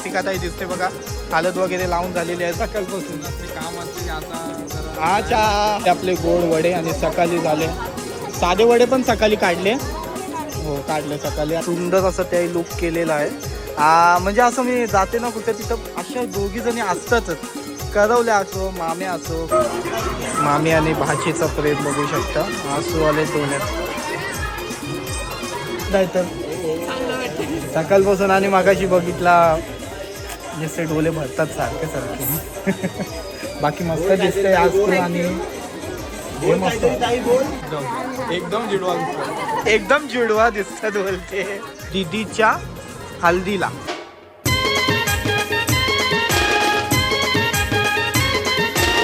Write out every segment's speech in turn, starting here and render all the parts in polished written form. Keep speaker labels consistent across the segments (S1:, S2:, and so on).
S1: रसिकाताई दिसते बघा, हालत वगैरे लावून झालेली आहे सकाळपासून. अच्छा, आपले गोड वडे आणि सकाळी झाले साधे वडे पण सकाळी काढले. हो काढले सकाळी. सुंदर असं त्या लुक केलेला आहे. म्हणजे असं मी जाते ना कुठे तिथं अशा दोघी जणी असतातच. करवल्या असो, मामे असो. मामी आणि भाचीचा प्रेम बघू शकता. आसू आले दोन्यात तर सकाळपासून. आणि मागाशी बघितला नुसते डोले भरतात सारखे सारखे. बाकी मस्त दिसतंय आज तू. आणि एकदम जुडवा दिसतात बोलते दीदीच्या हल्दीला.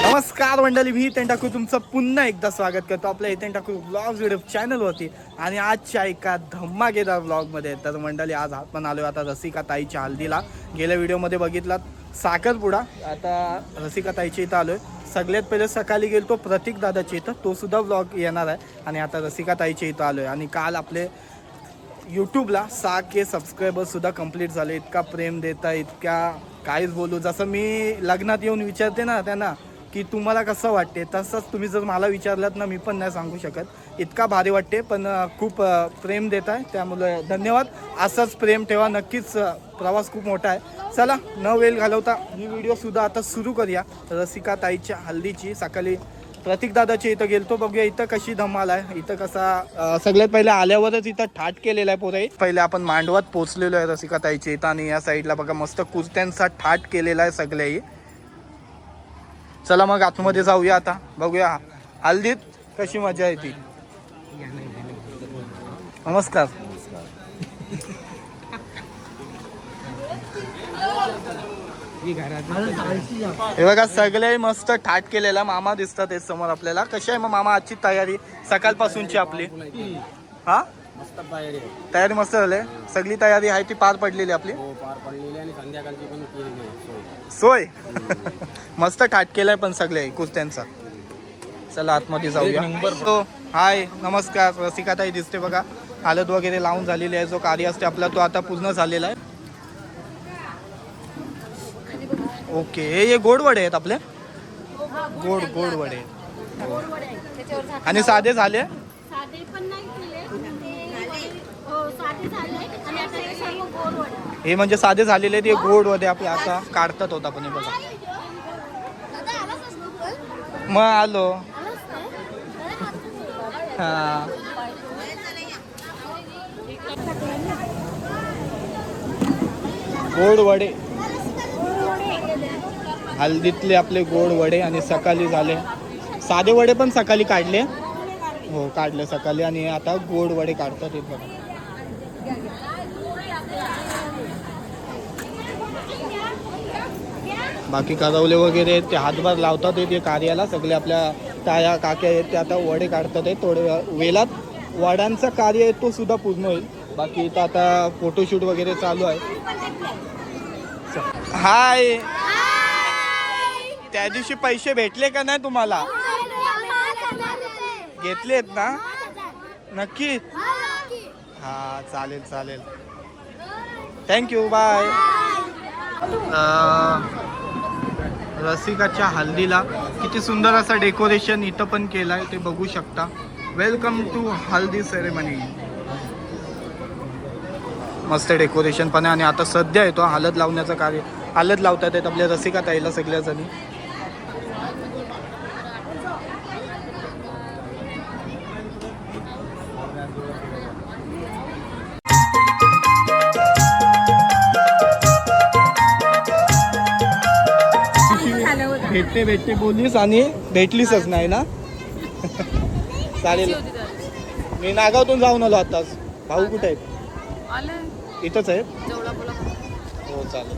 S1: नमस्कार मंडळी, मी हितेन ठाकूर तुमचं पुन्हा एकदा स्वागत करतो आपल्या हितेन ठाकूर ब्लॉग्स यूट्यूब चॅनलवरती. आणि आजच्या एका धम्माकेदार ब्लॉगमध्ये. तर मंडळी आज आपण आलो आता रसिकाताईच्या हल्दीला. गेल्या व्हिडिओमध्ये बघितलात साखरपुडा, आता रसिकाताईच्या इथं आलोय. सगळ्यात पहिले सकाळी गेलो प्रतीक दादाच्या इथं, तो सुद्धा ब्लॉग येणार आहे. आणि आता रसिकाताईच्या इथं आलोय. आणि काल आपले यूट्यूबला 6K सबस्क्रायबर्स सुद्धा कंप्लीट झाले. इतका प्रेम देता, इतका काहीच बोलू. जसं मी लग्नात येऊन विचारते ना त्यांना की तुम्हाला कसं वाटते, तसंच तुम्ही जर मला विचारलात ना, मी पण नाही सांगू शकत. इतका भारी वाटते. पण खूप प्रेम देत आहे, त्यामुळे धन्यवाद. असंच प्रेम ठेवा नक्कीच. प्रवास खूप मोठा आहे. चला न वेळ घालवता ही व्हिडिओसुद्धा आता सुरू करूया. रसिकाताईच्या हल्दीची. सकाळी प्रतीक दादाच्या इथं गेलतो, बघूया इथं कशी धमाल आहे. इथं कसा सगळ्यात पहिले आल्यावरच इथं ठाट केलेला आहे पोरे. पहिले आपण मांडवात पोचलेलो आहे रसिकाताईच्या इथं. आणि या साईडला बघा मस्त कुर्त्यांचा ठाट केलेला आहे सगळ्याही. चला मग आतमध्ये जाऊया आता, बघूया हल्दीत कशी मजा येते. नमस्कार. हे बघा सगळे मस्त ठाट केलेला. मामा दिसतात हे समोर आपल्याला. कशी आहे मग मामा आजची तयारी सकाळपासूनची आपली? हा तयारी मस्त झाली. सगळी तयारी आहे ती पार पडलेली आपली. सोय मस्त ठाट केलाय पण सगळे कुर्त्यांचा. चला आतमध्ये जाऊया. तो हाय नमस्कार. रसिकाताई दिसते बघा, हालत वगैरे लावून झालेली आहे. जो कार्य असते आपला तो आता पूर्ण झालेला आहे. ओके, हे गोड वडे आहेत आपले. गोड वडे. आणि साधे झाले. हे म्हणजे साधे झालेले ते गोड वडे आपले आता काढतात होता. पण हे बघा मग आलो. हा गोड वडे हल्दीतले आपले गोड वडे. आणि सकाळी झाले साधे वडे पण सकाळी काढले. हो काढले सकाळी. आणि आता गोड वडे काढतात हे बघा. बाकी करवले वगैरे ते हातभार लावतात ते कार्याला. सगळे आपल्या ताया काक्या आहेत ते आता वडे काढतात आहे. थोडे वेळात वड्यांचं कार्य आहे तो सुद्धा पूर्ण होईल. बाकी इथं आता फोटोशूट वगैरे चालू आहे. हाय, त्या दिवशी पैसे भेटले का नाही तुम्हाला? घेतलेत ना नक्की? हा चालेल चालेल, थँक्यू, बाय. रसिकाच्या हल्दीला किती सुंदर असं डेकोरेशन इथं पण केलं आहे, ते बघू शकता. Welcome to haldi ceremony. मस्त डेकोरेशन पण आहे. आणि आता सध्या येतो हळद लावण्याचं कार्य. हळद लावतात आहेत आपल्या रसिकाताईला सगळ्या जणी. भेटते बोललीस आणि भेटलीसच नाही ना. चालेल. मी नागावतून जाऊन आलो आताच. भाऊ कुठे आहेत? इथंच आहेत. हो चालेल.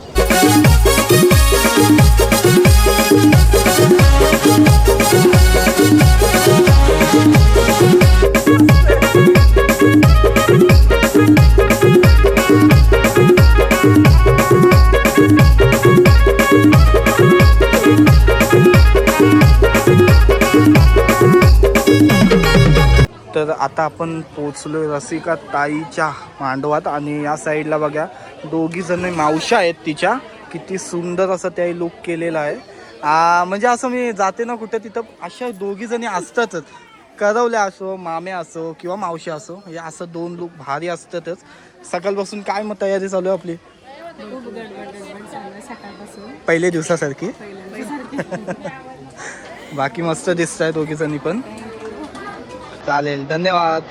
S1: तर आता आपण पोचलो रसिकाताईच्या मांडवात. आणि या साईडला बघा दोघी जण मावशा आहेत तिच्या. किती सुंदर असं त्या लुक केलेला आहे. म्हणजे असं मी जाते ना कुठे तिथं अशा दोघी जणी असतातच. करवल्या असो, माम्या असो किंवा मावशी असो, हे असं दोन लुक भारी असतातच. सकाळपासून काय मग तयारी चालू आहे आपली? पहिले दिवसासारखी. बाकी मस्त दिसत आहे दोघी जणी पण. चालेल, धन्यवाद.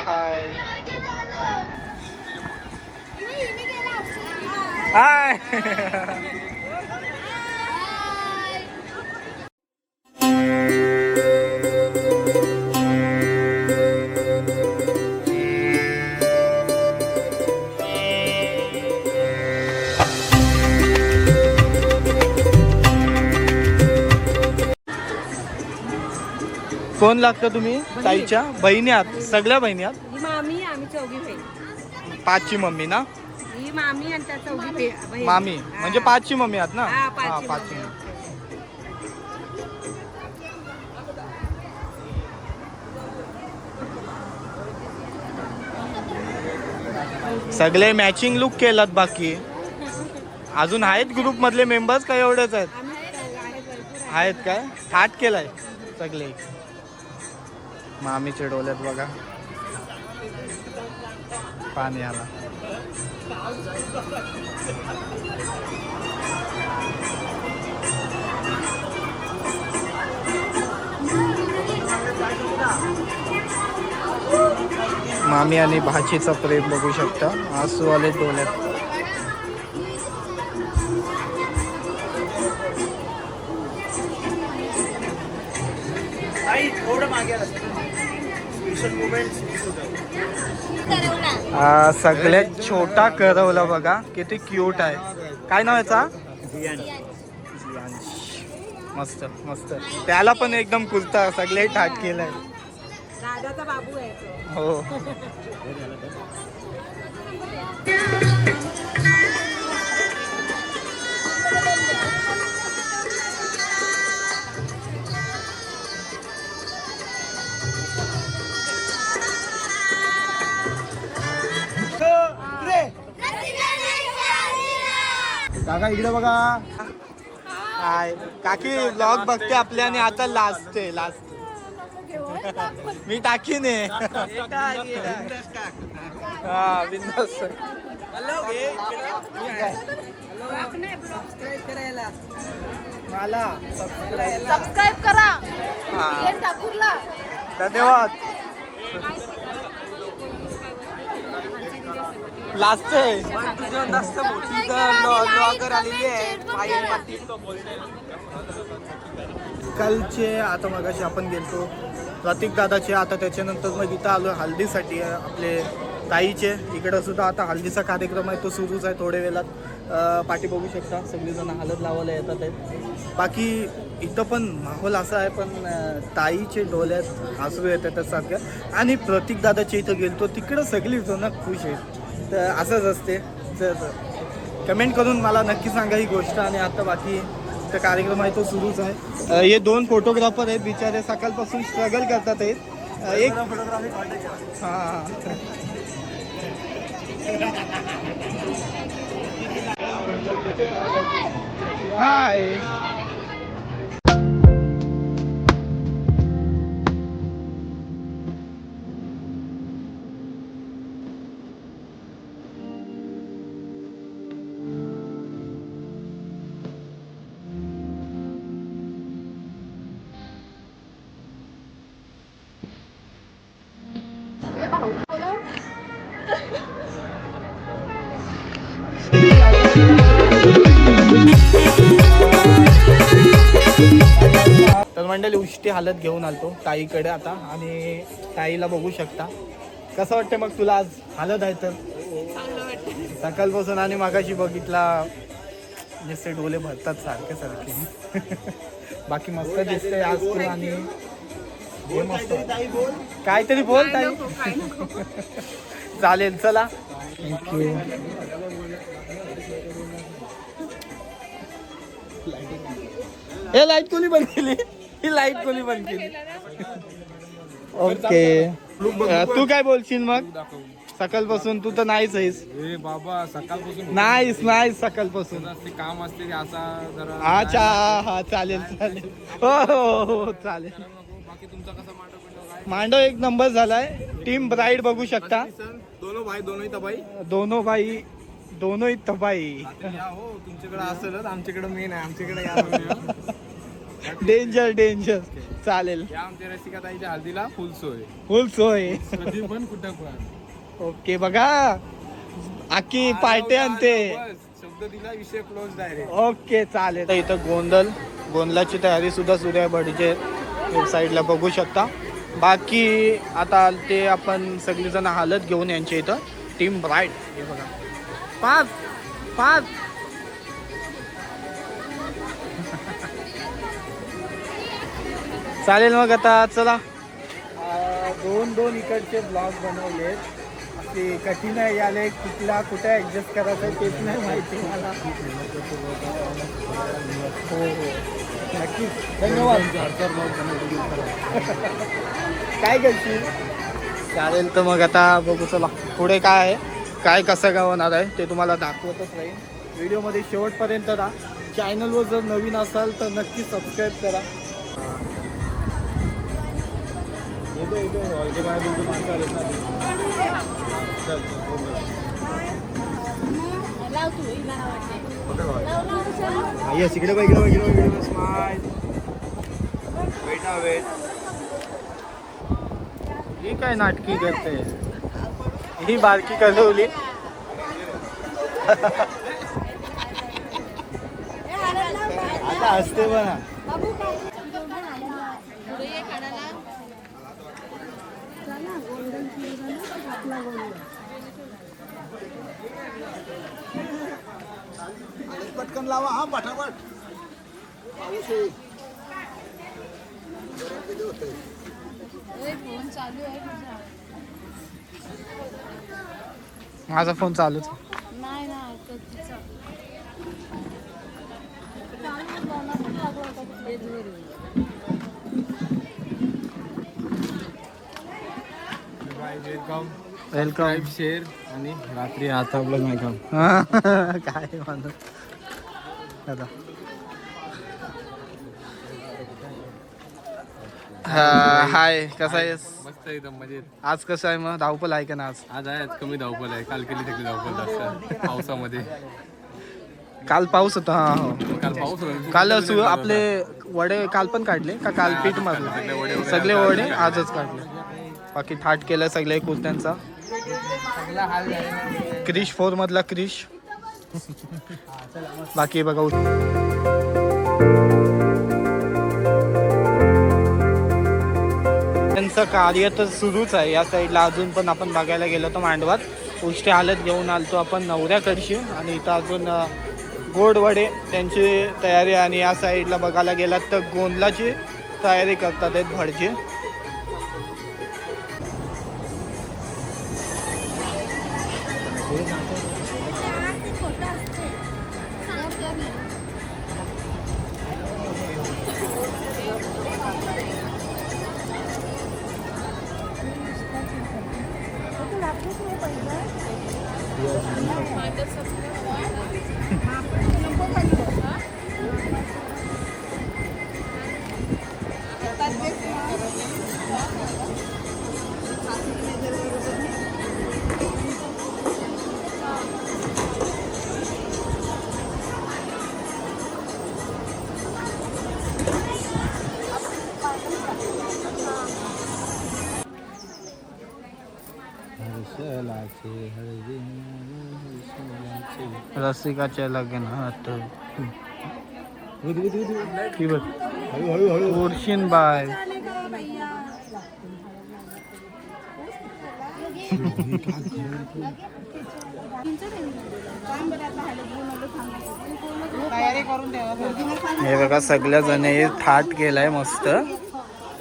S1: हाय. कोण लागतं तुम्ही? ताईच्या बहिणी आहात? सगळ्या बहिणी आहात?
S2: ही मामी, आम्ही चौघी बहीण.
S1: पाचची मम्मी ना?
S2: ही मामी आणि त्या चौघी बहीण.
S1: मामी म्हणजे पाचची मम्मी आहात ना?
S2: हा,
S1: हा,
S2: पाचची
S1: पाचची.
S2: मम्मी.
S1: सगळे मॅचिंग लुक केलात. बाकी अजून आहेत ग्रुप मधले मेंबर्स का एवढेच आहेत? आहेत काय? थाट केलाय सगळे. मामीच्या डोल्यात बघा पाणी आला. मामी आणि भाचीचा प्रेम बघू शकता. आसू आले डोल्यात. सगळ्यात छोटा करवला बघा, किती क्यूट आहे. काय नाव याचा? मस्त मस्त. त्याला पण एकदम कुर्ता सगळे ठाट केलाय.
S2: दादाचा बाबू आहे तो.
S1: हो. काका इकडे बघा. हाय काकी, ब्लॉग बघते आपल्या आणि आता लास्ट आहे. लास्ट मी टाकीन आहे. हा बिंदास. मला
S2: सबस्क्राईब करा. ठाकूरला
S1: धन्यवाद. लास्ट आहे. कालचे आता मगाशी आपण गेलतो प्रतीक दादाचे. आता त्याच्यानंतर मग इथं आलो हल्दीसाठी आपले ताईचे. इकडं सुद्धा आता हल्दीचा कार्यक्रम आहे तो सुरूच आहे. थोड्या वेळात पाठी बघू शकता सगळेजण हळद लावायला येतात आहेत. बाकी इथं पण माहोल असा आहे. पण ताईचे डोल्यात आसरू येतात सारख्या. आणि प्रतीक दादाच्या इथं गेलतो तिकडं सगळी जण खुश आहेत. तर असंच असते. तर कमेंट करून मला नक्की सांगा ही गोष्ट. आणि आता बाकी तर कार्यक्रम आहे तो सुरूच आहे. हे दोन फोटोग्राफर आहेत बिचारे, सकाळपासून स्ट्रगल करतात आहेत. एक हां हाय. तर मंडळी उष्टी हालत घेऊन आलतो ताईकडे आता. आणि ताईला बघू शकता. कसं वाटतं मग तुला आज हालत आहे तर? सकाळपासून आणि मागाशी बघितला नुसते डोले भरतात सारखे सारखे. बाकी मस्त दिसतंय आज तू आणि हे मस्त. काहीतरी बोल ताई. चालेल चला. थँक्यू. हे लाईट कोणी बंद केली? ही लाईट कोणी बंद केली? ओके. तू काय बोलशील मग? सकाळपासून तू तर नाहीच आहेस.
S3: बाबा सकाळपासून
S1: नाहीच सकाळपासून
S3: काम असते असा जरा.
S1: अच्छा हा चालेल चालेल. हो चालेल.
S3: बाकी तुमचा कसा मांडव
S1: मांडव एक नंबर झालाय. टीम ब्राईड बघू शकता.
S3: दोनो भाई दोनों तबाई
S1: दोनों ही तबाई.
S3: हो तुमच्याकडे असेलच आमच्याकडे मेन आहे आमच्याकडे.
S1: डेंजर चालेल.
S3: या आमच्या रसिका ताईच्या हल्दीला फुल
S1: सोय.
S3: कधी पण कुठं पण.
S1: ओके बघा आखी पार्टी आणते.
S3: शब्द दिला विषय क्लोज डायरेक्ट.
S1: ओके चालेल. इथं गोंधलाची तयारी सुद्धा सुरू आहे. बडीचे साईडला बघू शकता. बाकी आता ते आपण सगळीजण हालत घेऊन यांच्या इथं टीम ब्राईड. हे बघा 5 चालेल. मग आता चला. दोन इकडचे ब्लॉग बनवलेत. असे कठीण आहे याले कुठे ऍडजस्ट करायचं तेच नाही माहिती मला. हो नक्कीच धन्यवाद. काय करशील? चालेल तर मग आता बघू चला पुढे काय आहे काय कसं काय होणार आहे ते तुम्हाला दाखवतच राहील. व्हिडिओमध्ये शेवटपर्यंत राहा. चॅनलवर जर नवीन असाल तर नक्की सबस्क्राईब करा. इकडे ही काय नाटकी करते ही बारकी कलवली. आता असते बघा.
S3: पटकन लावा हा पटापट.
S1: माझा फोन चालूच. वेलकम.
S3: शेअर आणि रात्री आता ब्लॉग नाही काम.
S1: काय म्हणू आता. हाय कसा आहेस?
S3: मस्त एकदम मजेत.
S1: आज कसं आहे मग? धावपल आहे का ना आज?
S3: आज आहे कमी धावपल आहे. काल केली सगळी धावपल जास्त पावसामध्ये.
S1: काल पाऊस होता. हा हो
S3: काल पाऊस होता.
S1: काल आपले वडे काल पण काढले का? काल पीठ मारलं सगळे वडे आजच काढले. बाकी थाट केलं सगळे कुर्त्यांचा. क्रिश 4 मधला क्रिश. बाकी बघा त्यांचं कार्य तर सुरूच आहे. या साईडला अजून पण आपण बघायला गेलो तर मांडवात उष्टी हालत घेऊन आलतो आपण नवऱ्याकडची. आणि इथं अजून गोड वडे त्यांची तयारी. आणि या साईडला बघायला गेलात तर गोंधलाची तयारी करतात आहेत भडजी. रसिकाच्या लग्नात उर्शिन बाय.
S3: तयारी करून ठेवा.
S1: हे बघा सगळ्या जण हे थाट केलाय मस्त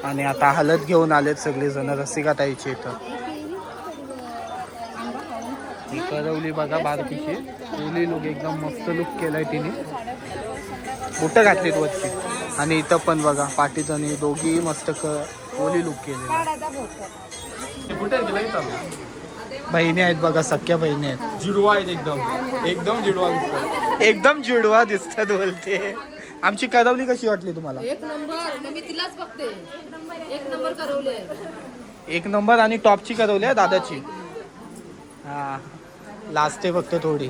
S1: आणि आता हलत घेऊन आलेत सगळे जण रसिकाताईचे इथं. ही करवली बघा बारकीची ओली लुक एकदम मस्त लुक केलाय तिने. बुटं घातलीत वरची आणि इथं पण बघा पाटीजणी दोघी मस्त ओली लुक केली. कुठे बहिणी आहेत बघा सख्या बहिणी आहेत.
S3: जुडवा आहेत एकदम एकदम जुडवा दिसतात.
S1: एकदम जुडवा दिसतात बोलते. आमची करवली कशी वाटली तुम्हाला?
S2: एक नंबर. मी तिलाच बघते. एक नंबर करवले.
S1: एक नंबर आणि टॉपची करवली आहे दादाची. हा लास्ट आहे फक्त थोडी.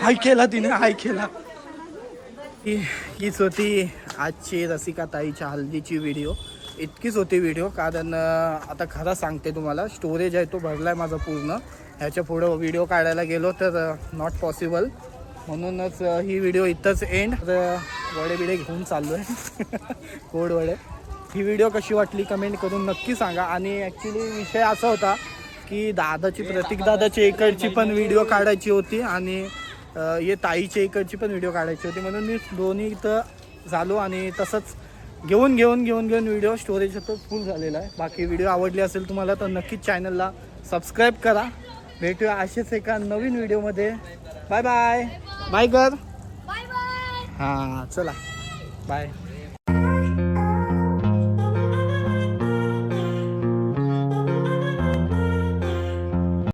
S1: हाय केला तिने हाय केला. हीच होती आजची रसिकाताईच्या हल्दीची व्हिडिओ. इतकीच होती व्हिडिओ कारण आता खरं सांगते तुम्हाला स्टोरेज आहे तो भरलाय माझा पूर्ण. ह्याच्या पुढं व्हिडिओ काढायला गेलो तर नॉट पॉसिबल. म्हणूनच ही व्हिडिओ इथंच एंड. वडे बिडे घेऊन चाललो आहे गोड वडे. ही व्हिडिओ कशी वाटली कमेंट करून नक्की सांगा. आणि ॲक्च्युली विषय असा होता की दादाची प्रतीकदादाच्या इकडची पण व्हिडिओ काढायची होती आणि हे ताईच्या इकडची पण व्हिडिओ काढायची होती. म्हणून मी दोन्ही इथं झालो आणि तसंच घेऊन व्हिडिओ स्टोरेज होतं फुल झालेला आहे. बाकी व्हिडिओ आवडली असेल तुम्हाला तर नक्कीच चॅनलला सबस्क्राईब करा. भेटूया असेच एका नवीन व्हिडिओमध्ये. Bye bye. बाय कर. हां चला बाय.